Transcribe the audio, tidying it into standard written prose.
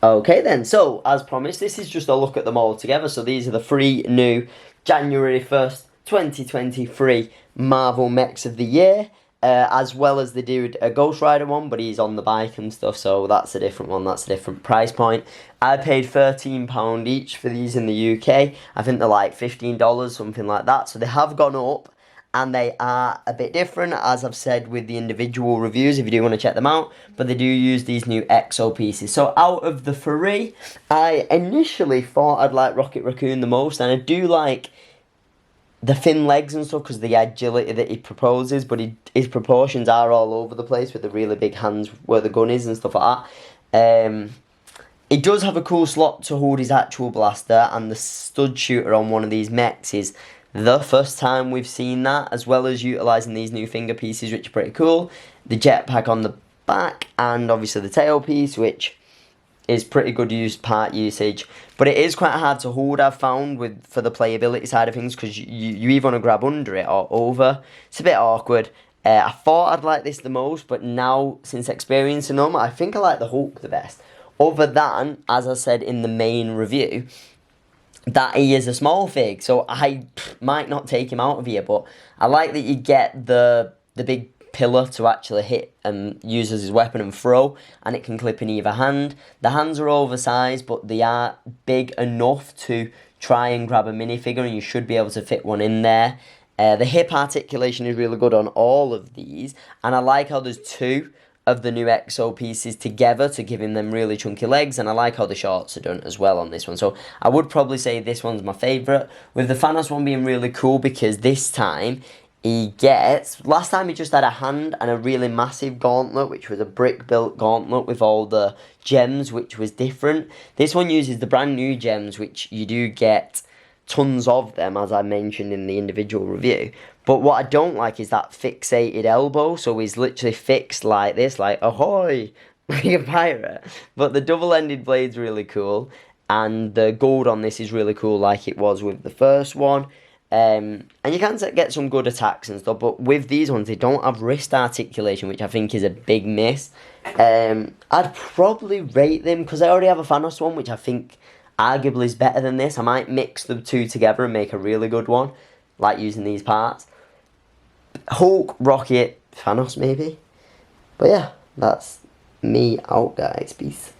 Okay then, so as promised, this is just a look at them all together. So these are the 3 new January 1st, 2023 Marvel Mechs of the year. As well as they did a Ghost Rider one, but he's on the bike and stuff, so that's a different one, that's a different price point. I paid £13 each for these in the UK. I think they're like $15, something like that. So they have gone up, and they are a bit different, as I've said with the individual reviews, if you do want to check them out. But they do use these new EXO pieces. So out of the 3, I initially thought I'd like Rocket Racoon the most, and I do like the thin legs and stuff because the agility that he proposes, but his proportions are all over the place with the really big hands where the gun is and stuff like that. He does have a cool slot to hold his actual blaster, and the stud shooter on one of these mechs is the first time we've seen that, as well as utilising these new finger pieces, which are pretty cool. The jetpack on the back, and obviously the tailpiece, which is pretty good part usage, but it is quite hard to hold, I've found, for the playability side of things, because you either want to grab under it or over. It's a bit awkward. I thought I'd like this the most, but now, since experiencing them, I think I like the Hulk the best. Other than, as I said in the main review, that he is a small fig, so I might not take him out of here, but I like that you get the big pillar to actually hit and use as his weapon and throw, and it can clip in either hand. The hands are oversized, but they are big enough to try and grab a minifigure, and you should be able to fit one in there. The hip articulation is really good on all of these, and I like how there's 2 of the new EXO pieces together to give him them really chunky legs, and I like how the shorts are done as well on this one. So I would probably say this one's my favourite, with the Thanos one being really cool because this time last time he just had a hand and a really massive gauntlet, which was a brick-built gauntlet with all the gems, which was different. This one uses the brand new gems, which you do get tons of them, as I mentioned in the individual review. But what I don't like is that fixated elbow, so he's literally fixed like this, like, ahoy, like a pirate. But the double-ended blade's really cool, and the gold on this is really cool, like it was with the first one. And you can get some good attacks and stuff, but with these ones, they don't have wrist articulation, which I think is a big miss. I'd probably rate them, because I already have a Thanos one, which I think arguably is better than this. I might mix the 2 together and make a really good one, like using these parts. Hulk, Rocket, Thanos maybe. But yeah, that's me out, guys. Peace.